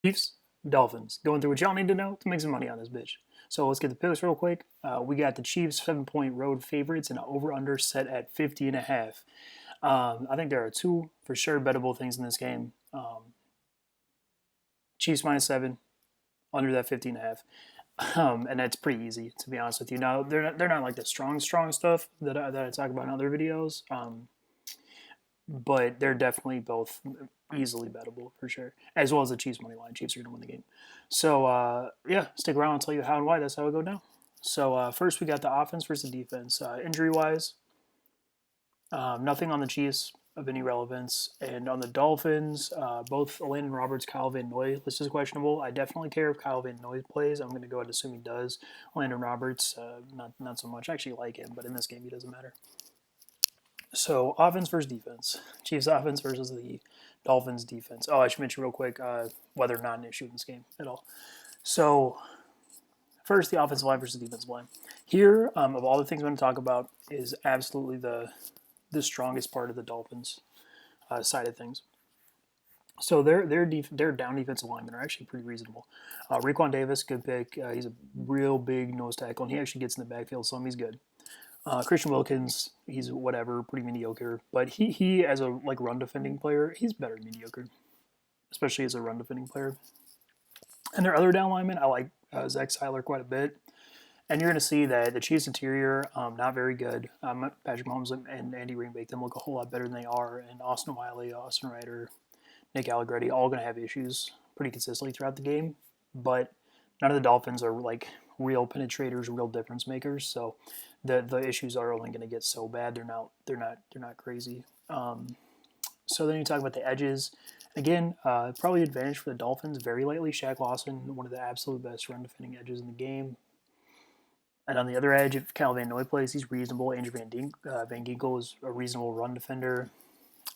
Chiefs, Dolphins. Going through what y'all need to know to make some money on this bitch. So let's get the picks real quick. We got the Chiefs 7-point road favorites and an over/under set at 50.5. I think there are two for sure bettable things in this game. Chiefs -7, under that 50.5. And that's pretty easy to be honest with you. Now they're not like the strong stuff that I talk about in other videos. But they're definitely both easily bettable for sure, as well as the Chiefs money line. Chiefs are going to win the game. So yeah, stick around. I'll tell you how and why. That's how it go down. So first we got the offense versus the defense. Injury wise, nothing on the Chiefs of any relevance, and on the Dolphins, both Landon Roberts, Kyle Van Noy list is questionable. I definitely care if Kyle Van Noy plays. I'm going to go ahead and assume he does. Landon Roberts, not so much. I actually like him, but in this game he doesn't matter. So offense versus defense. Chiefs offense versus the Dolphins defense. Oh, I should mention real quick weather not an issue in this game at all. So first, the offensive line versus defensive line. Here, of all the things I'm going to talk about, is absolutely the strongest part of the Dolphins side of things. So their down defensive linemen are actually pretty reasonable. Raekwon Davis, good pick. He's a real big nose tackle, and he actually gets in the backfield, so he's good. Christian Wilkins, he's whatever, pretty mediocre. But he as a like run defending player, he's better than mediocre, especially as a run defending player. And their other down linemen, I like Zach Seiler quite a bit. And you're going to see that the Chiefs interior, not very good. Patrick Mahomes and Andy Reid make them look a whole lot better than they are. And Austin Wiley, Austin Ryder, Nick Allegretti, all going to have issues pretty consistently throughout the game. But none of the Dolphins are like real penetrators, real difference makers. So the issues are only going to get so bad. They're not crazy. So then you talk about the edges. Again, probably advantage for the Dolphins. Very lightly, Shaq Lawson, one of the absolute best run defending edges in the game. And on the other edge, if Cal Van Noy plays, he's reasonable. Andrew Van Ginkel is a reasonable run defender.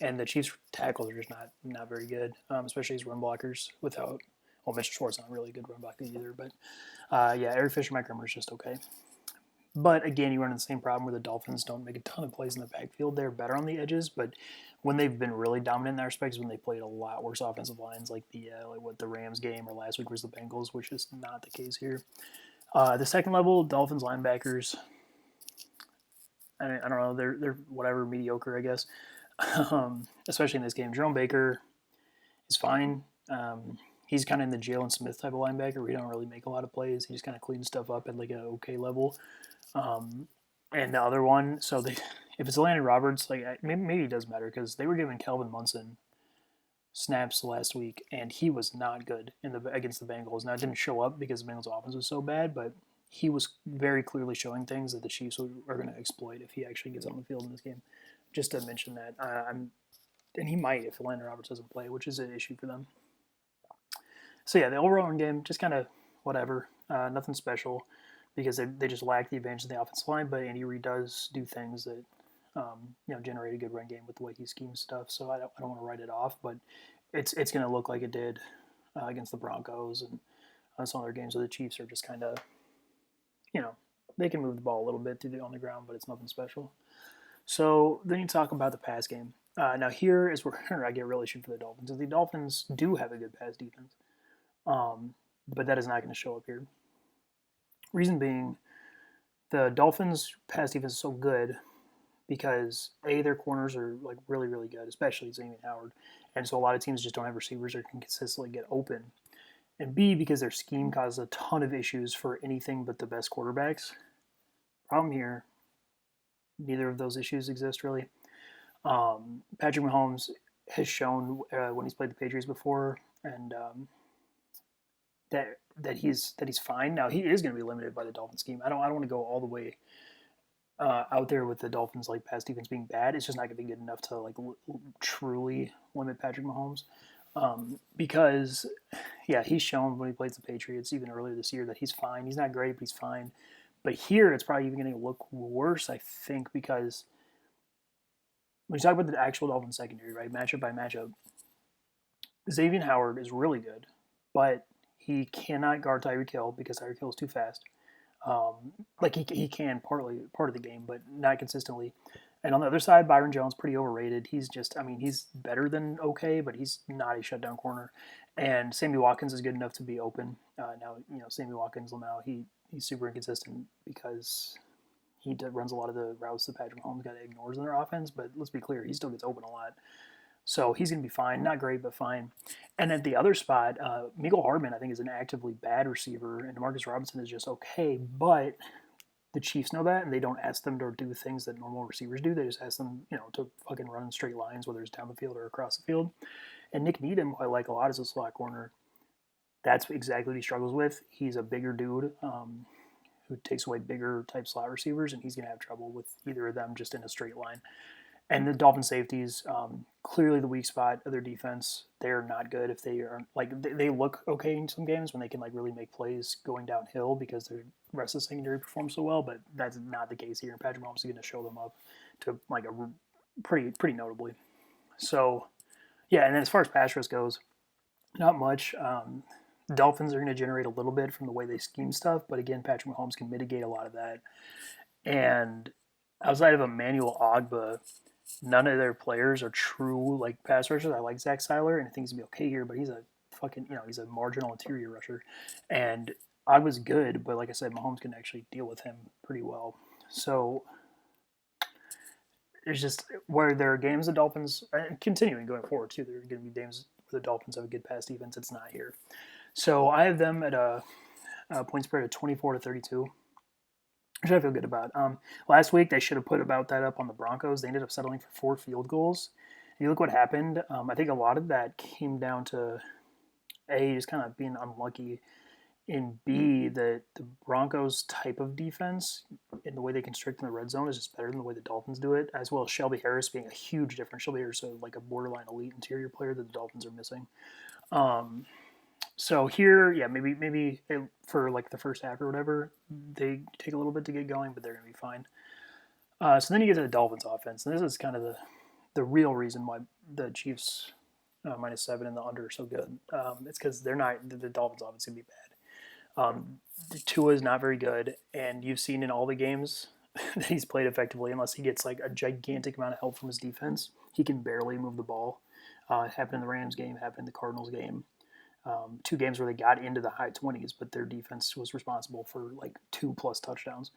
And the Chiefs' tackles are just not very good, especially as run blockers without. Well, Mr. Schwartz not really a good run blocker either. But yeah, Eric Fisher, Mike Rimmer is just okay. But again, you run into the same problem where the Dolphins don't make a ton of plays in the backfield. They're better on the edges, but when they've been really dominant in that respect is when they played a lot worse offensive lines, like the Rams game or last week was the Bengals, which is not the case here. The second level, Dolphins linebackers. I don't know, they're whatever mediocre, I guess. Especially in this game, Jerome Baker is fine. He's kind of in the Jalen Smith type of linebacker where he don't really make a lot of plays. He just kind of cleans stuff up at like an okay level. And the other one, so if it's Landon Roberts, like maybe it does matter because they were giving Kelvin Munson snaps last week, and he was not good against the Bengals. Now it didn't show up because the Bengals' offense was so bad, but he was very clearly showing things that the Chiefs are going to exploit if he actually gets on the field in this game. Just to mention that, and he might if Landon Roberts doesn't play, which is an issue for them. So yeah, the overall game just kind of whatever, nothing special because they just lack the advantage of the offensive line. But Andy Reid does do things that generate a good run game with the way he schemes stuff. So I don't want to write it off, but it's going to look like it did against the Broncos and some other games where the Chiefs are just kind of, they can move the ball a little bit on the ground, but it's nothing special. So then you talk about the pass game. Now here is where I get real issue for the Dolphins. The Dolphins do have a good pass defense, but that is not going to show up here. Reason being, the Dolphins' pass defense is so good because their corners are like really really good, especially Xavier Howard, and so a lot of teams just don't have receivers that can consistently get open. And B, because their scheme causes a ton of issues for anything but the best quarterbacks. Problem here, neither of those issues exist really. Patrick Mahomes has shown when he's played the Patriots before, and that he's fine. Now he is going to be limited by the Dolphins scheme. I don't want to go all the way out there with the Dolphins like pass defense being bad. It's just not going to be good enough to like truly limit Patrick Mahomes. Because yeah, he's shown when he plays the Patriots even earlier this year that he's fine. He's not great, but he's fine. But here it's probably even going to look worse, I think, because when you talk about the actual Dolphins secondary, right, matchup by matchup, Xavier Howard is really good, but he cannot guard Tyreek Hill because Tyreek Hill is too fast. Like he can part of the game, but not consistently. And on the other side, Byron Jones, pretty overrated. He's just, I mean, he's better than okay, but he's not a shutdown corner. And Sammy Watkins is good enough to be open. Now, Sammy Watkins will now, he's super inconsistent because runs a lot of the routes that Patrick Mahomes got ignores in their offense, but let's be clear, he still gets open a lot. So he's going to be fine. Not great, but fine. And at the other spot, Mecole Hardman, I think, is an actively bad receiver, and Demarcus Robinson is just okay, but the Chiefs know that, and they don't ask them to do things that normal receivers do. They just ask them, to fucking run in straight lines, whether it's down the field or across the field. And Nick Needham, who I like a lot as a slot corner, that's exactly what he struggles with. He's a bigger dude who takes away bigger type slot receivers, and he's going to have trouble with either of them just in a straight line. And the Dolphin safeties, clearly the weak spot of their defense. They're not good if they are they look okay in some games when they can really make plays going downhill because the rest of the secondary performs so well. But that's not the case here. And Patrick Mahomes is going to show them up to a pretty notably. So yeah, and then as far as pass rush goes, not much. The Dolphins are going to generate a little bit from the way they scheme stuff, but again, Patrick Mahomes can mitigate a lot of that. And outside of Emmanuel Ogbah, none of their players are true pass rushers. I like Zach Seiler, and I think he's gonna be okay here, but he's a he's a marginal interior rusher, and I was good, but like I said, Mahomes can actually deal with him pretty well. So it's just where there are games the Dolphins, and continuing going forward too, there are going to be games where the Dolphins have a good pass defense. It's not here. So I have them at a point spread of 24-32. Which I feel good about. Last week, they should have put about that up on the Broncos. They ended up settling for 4 field goals. And you look what happened. I think a lot of that came down to, A, just kind of being unlucky, and B, the Broncos' type of defense and the way they constrict in the red zone is just better than the way the Dolphins do it, as well as Shelby Harris being a huge difference. Shelby Harris is a borderline elite interior player that the Dolphins are missing. So here, yeah, maybe for the first half or whatever, they take a little bit to get going, but they're going to be fine. So then you get to the Dolphins offense, and this is kind of the real reason why the Chiefs -7 and the under are so good. It's because they're not the Dolphins offense going to be bad. Tua is not very good, and you've seen in all the games that he's played effectively, unless he gets a gigantic amount of help from his defense, he can barely move the ball. It happened in the Rams game, happened in the Cardinals game. 2 games where they got into the high 20s, but their defense was responsible for 2+ touchdowns.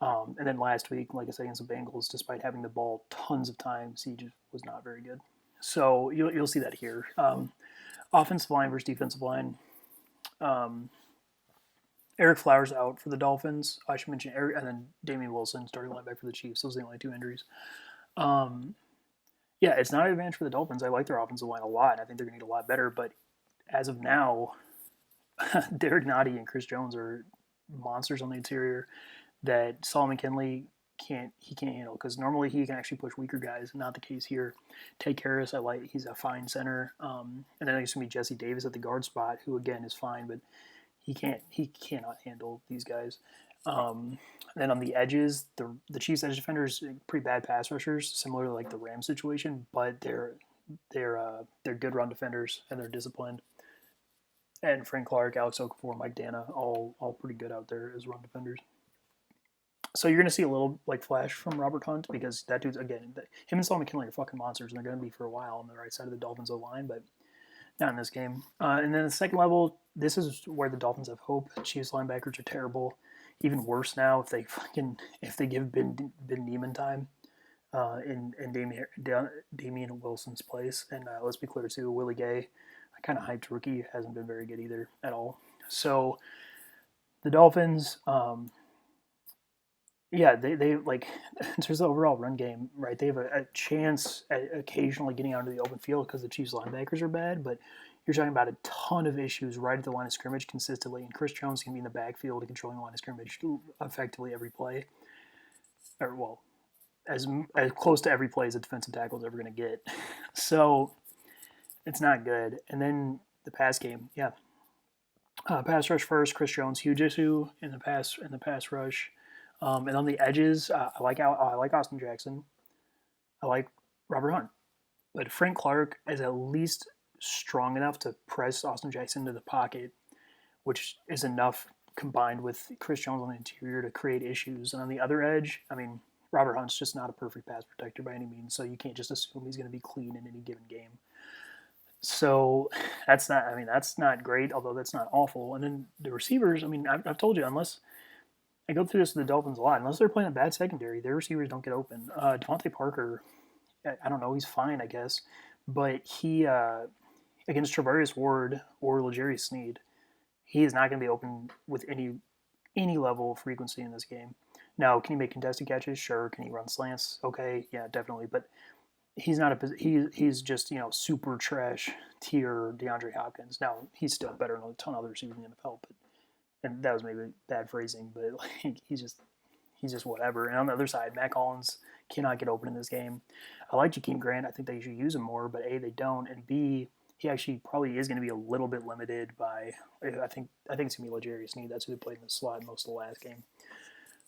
And then last week, like I said, against the Bengals, despite having the ball tons of times, he just was not very good. So you'll see that here. Offensive line versus defensive line. Eric Flowers out for the Dolphins. I should mention Eric, and then Damian Wilson starting linebacker for the Chiefs. Those are the only 2 injuries. Yeah, it's not an advantage for the Dolphins. I like their offensive line a lot. I think they're going to get a lot better, but as of now, Derek Nottie and Chris Jones are monsters on the interior that Solomon Kinley can't handle, because normally he can actually push weaker guys. Not the case here. Tate Harris, he's a fine center, and then there's going to be Jesse Davis at the guard spot, who again is fine, but he cannot handle these guys. Then on the edges, the Chiefs edge defenders pretty bad pass rushers, similar to the Rams situation, but they're good run defenders and they're disciplined. And Frank Clark, Alex Okafor, Mike Dana, all pretty good out there as run defenders. So you're going to see a little flash from Robert Hunt, because that dude's, again, him and Solomon Kinley are fucking monsters, and they're going to be for a while on the right side of the Dolphins O-line, but not in this game. And then the second level, this is where the Dolphins have hope. Chiefs linebackers are terrible. Even worse now if they give Ben Neiman time in Damian Wilson's place. And let's be clear too, Willie Gay, kind of hyped rookie, hasn't been very good either at all. So the Dolphins, yeah, they in terms of the overall run game, right? They have a chance at occasionally getting onto the open field because the Chiefs linebackers are bad, but you're talking about a ton of issues right at the line of scrimmage consistently, and Chris Jones can be in the backfield and controlling the line of scrimmage effectively every play, or well, as close to every play as a defensive tackle is ever going to get. So it's not good. And then the pass game, yeah. Pass rush first, Chris Jones, huge issue in the pass rush. And on the edges, I like Austin Jackson. I like Robert Hunt. But Frank Clark is at least strong enough to press Austin Jackson into the pocket, which is enough combined with Chris Jones on the interior to create issues. And on the other edge, I mean, Robert Hunt's just not a perfect pass protector by any means, so you can't just assume he's going to be clean in any given game. So that's not great, although that's not awful. And then the receivers, I've told you, unless I go through this with the Dolphins a lot, unless they're playing a bad secondary, their receivers don't get open. Devontae Parker, I don't know, he's fine, I guess, but he against Travarius Ward or L'Jarius Sneed, he is not going to be open with any level of frequency in this game. Now, can he make contested catches? Sure. Can he run slants? Okay, yeah, definitely. But he's not he's just super trash tier DeAndre Hopkins. Now he's still better than a ton of other receivers in the NFL, but and that was maybe bad phrasing, but like he's just whatever. And on the other side, Matt Collins cannot get open in this game. I like Jakeem Grant. I think they should use him more, but A, they don't, and B, he actually probably is going to be a little bit limited by. I think it's going to be L'Jarius Sneed. That's who played in the slot most of the last game,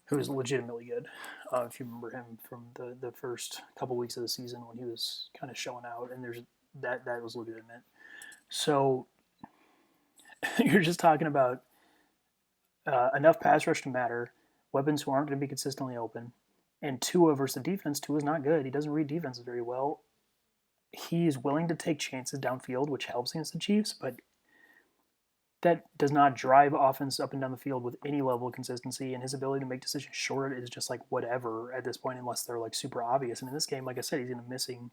who was legitimately good. If you remember him from the first couple weeks of the season when he was kind of showing out, and that was legitimate. So you're just talking about enough pass rush to matter, weapons who aren't going to be consistently open, and Tua versus the defense. Tua's not good. He doesn't read defenses very well. He's willing to take chances downfield, which helps against the Chiefs, but that does not drive offense up and down the field with any level of consistency, and his ability to make decisions short is just like whatever at this point, unless they're like super obvious. And in this game, like I said, he's missing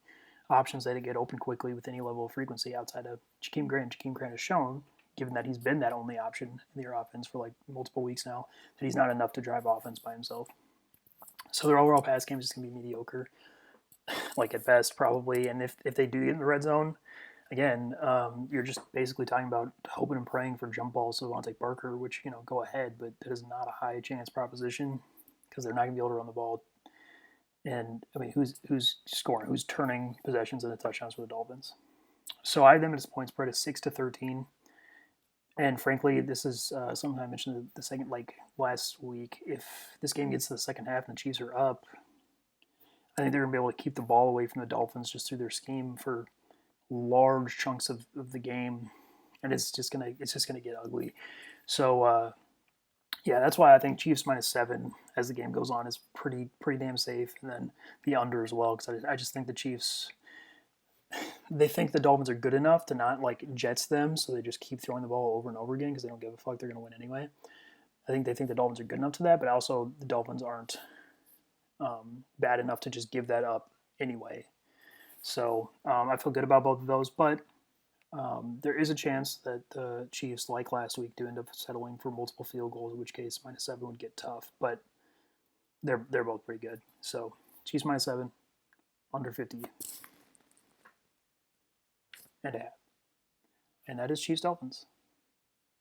options that get open quickly with any level of frequency outside of Jakeem Grant. Jakeem Grant has shown, given that he's been that only option in their offense for like multiple weeks now, that he's not enough to drive offense by himself. So their overall pass game is just going to be mediocre, like at best probably. And if they do get in the red zone, again, you're just basically talking about hoping and praying for jump balls to Devontae Parker, which, go ahead, but that is not a high chance proposition because they're not going to be able to run the ball. And, who's scoring? Who's turning possessions into touchdowns for the Dolphins? So I have them at this point spread of 6-13. And frankly, this is something I mentioned the second, like last week. If this game gets to the second half and the Chiefs are up, I think they're going to be able to keep the ball away from the Dolphins just through their scheme for large chunks of the game, and it's just gonna get ugly. So yeah, that's why I think Chiefs -7 as the game goes on is pretty damn safe, and then the under as well, because I just think the Chiefs, they think the Dolphins are good enough to not like Jets them, so they just keep throwing the ball over and over again because they don't give a fuck, they're gonna win anyway. I think they think the Dolphins are good enough to that, but also the Dolphins aren't bad enough to just give that up anyway. So I feel good about both of those, but there is a chance that the Chiefs, like last week, do end up settling for multiple field goals, in which case -7 would get tough. But they're both pretty good. So Chiefs -7, under 50.5. And that is Chiefs Dolphins.